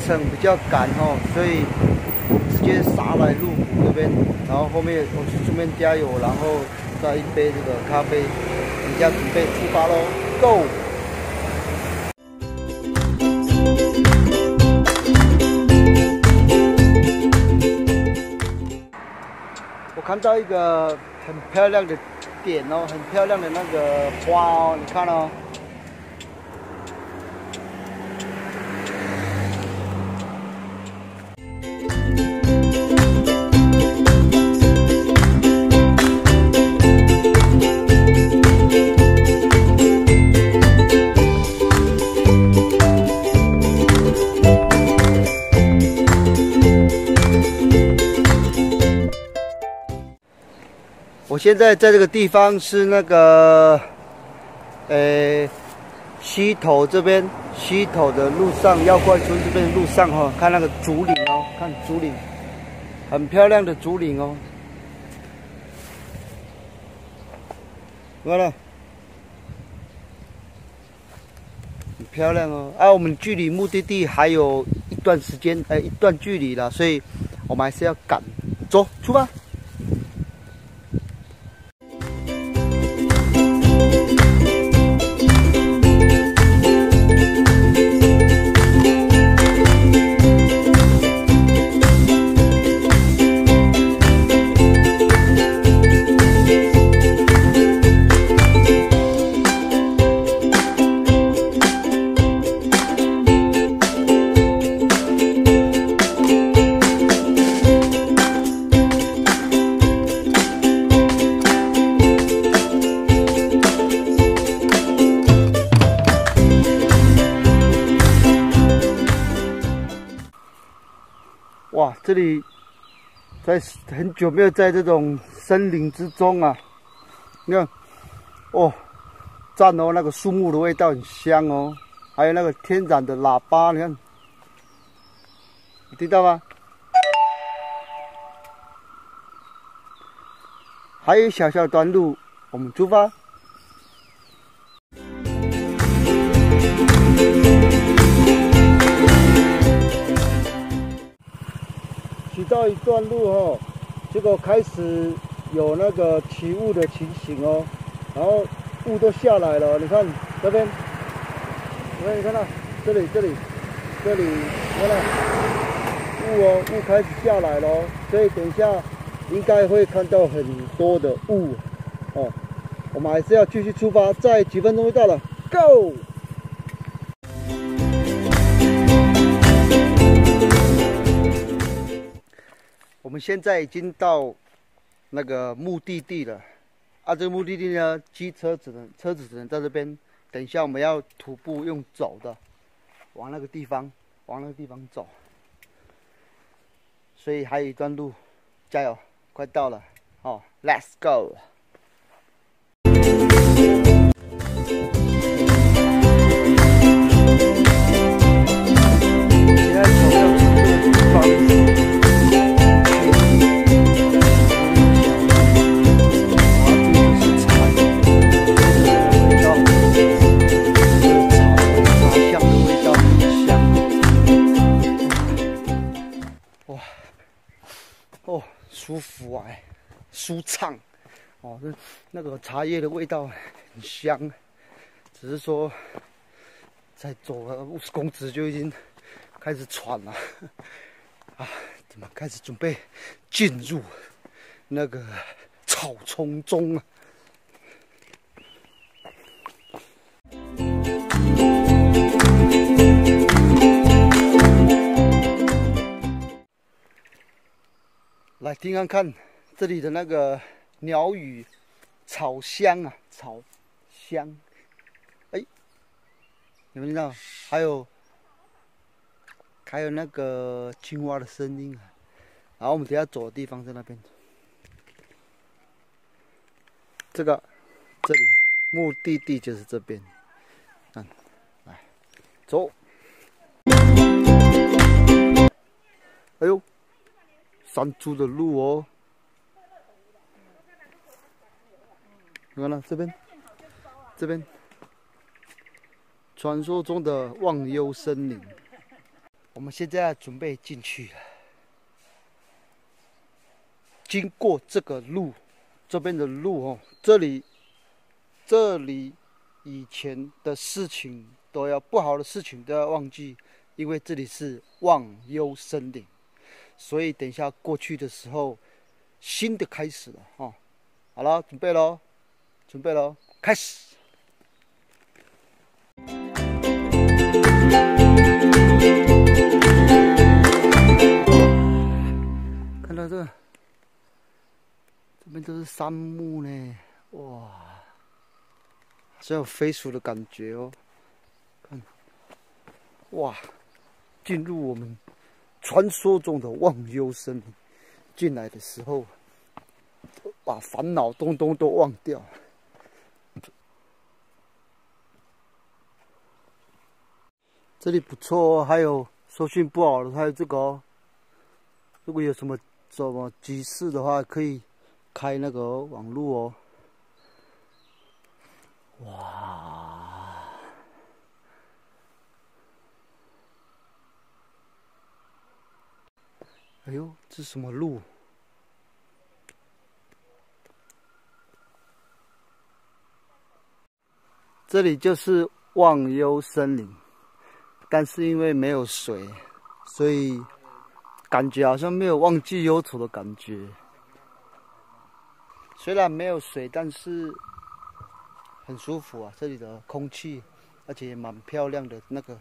程比较赶哦，所以我直接杀来鹿谷这边，然后后面我去顺便加油，然后再一杯这个咖啡，人家准备出发喽 ，Go！ 我看到一个很漂亮的点哦，很漂亮的那个花哦，你看哦。 我现在在这个地方是那个，溪头这边，溪头的路上，妖怪村这边的路上哈、哦，看那个竹林哦，看竹林，很漂亮的竹林哦，完了，很漂亮哦。啊，我们距离目的地还有一段时间，一段距离了，所以我们还是要赶，走，出发。 哇，这里在很久没有在这种森林之中啊！你看，哦，赞哦，那个树木的味道很香哦，还有那个天然的喇叭，你看，你听到吗？还有小小段路，我们出发。 骑到一段路哦，结果开始有那个起雾的情形哦，然后雾都下来了，你看这边，你看到这里，你看到雾哦，雾开始下来了，所以等一下应该会看到很多的雾哦。我们还是要继续出发，再几分钟就到了 ，Go！ 我们现在已经到那个目的地了，啊，这个目的地呢，车子只能在这边。等一下我们要徒步用走的，往那个地方走。所以还有一段路，加油，快到了，哦 ，Let's go！ 现在走到这个地方。 舒服啊，舒畅，哦，那个茶叶的味道很香，只是说，再走了50公尺就已经开始喘了，啊，怎么开始准备进入那个草丛中啊？来听看看这里的那个鸟语，草香啊，草香。哎，你们听到？还有那个青蛙的声音啊。然后我们等下走的地方在那边。这里目的地就是这边。来，走。哎呦！ 山猪的路哦，你看了这边，传说中的忘忧森林。我们现在准备进去了。经过这个路，这边的路哦，这里以前的事情不好的事情都要忘记，因为这里是忘忧森林，所以等一下过去的时候，新的开始了哦。好了，准备喽，开始。看到这边都是杉木呢，哇，好像有飞鼠的感觉哦。看，哇，进入我们传说中的忘忧森林。进来的时候，把烦恼都忘掉。这里不错哦，还有收讯不好的，还有这个哦。如果有什么急事的话，可以开那个网络哦。哇！哎呦，这是什么路？这里就是忘忧森林，但是因为没有水，所以感觉好像没有忘记忧愁的感觉。虽然没有水，但是很舒服啊，这里的空气，而且也蛮漂亮的，那个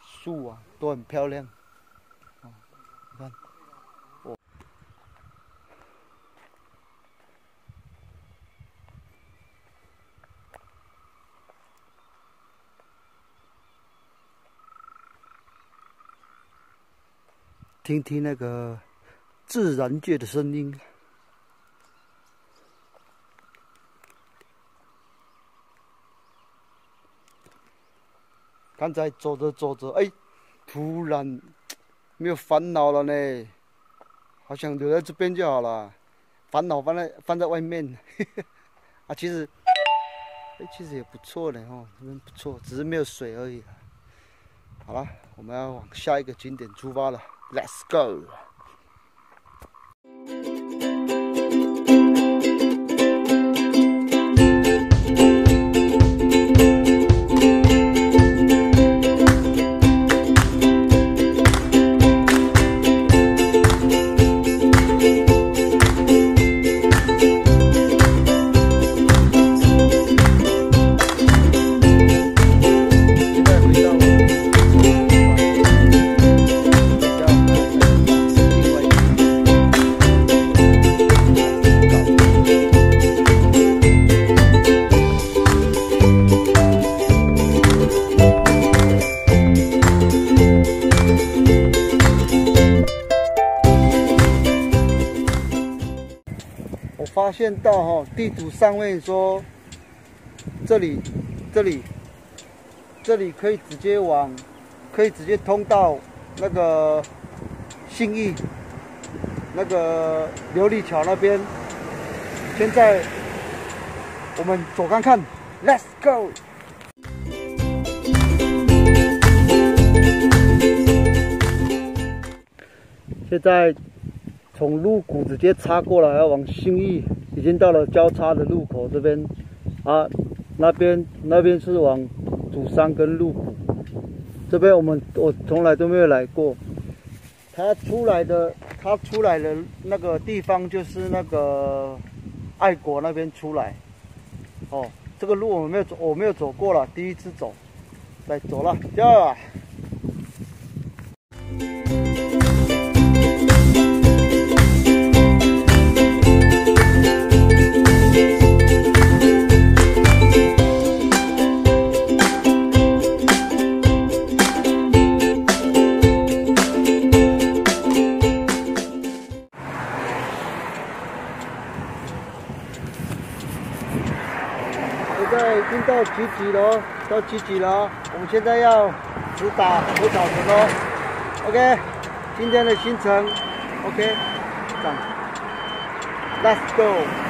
树啊都很漂亮。哦，你看，听听那个自然界的声音。刚才走着，哎，突然没有烦恼了呢，好想留在这边就好了，烦恼放在外面。啊，其实也不错呢，哦，这边不错，只是没有水而已。好了，我们要往下一个景点出发了 ，Let's go！发现到地图上面说，这里可以直接通到那个信义那个琉璃桥那边。现在我们走看看 ，Let's go！ 现在从鹿谷直接插过来，要往信义，已经到了交叉的路口这边啊，那边是往主山跟鹿谷，这边我从来都没有来过。他出来的那个地方就是那个爱国那边出来，哦，这个路我没有走过了，第一次走，来走了，呀。现在已经到集集了，我们现在要直达河草城喽。OK， 今天的行程 OK， 这样 ，Let's go。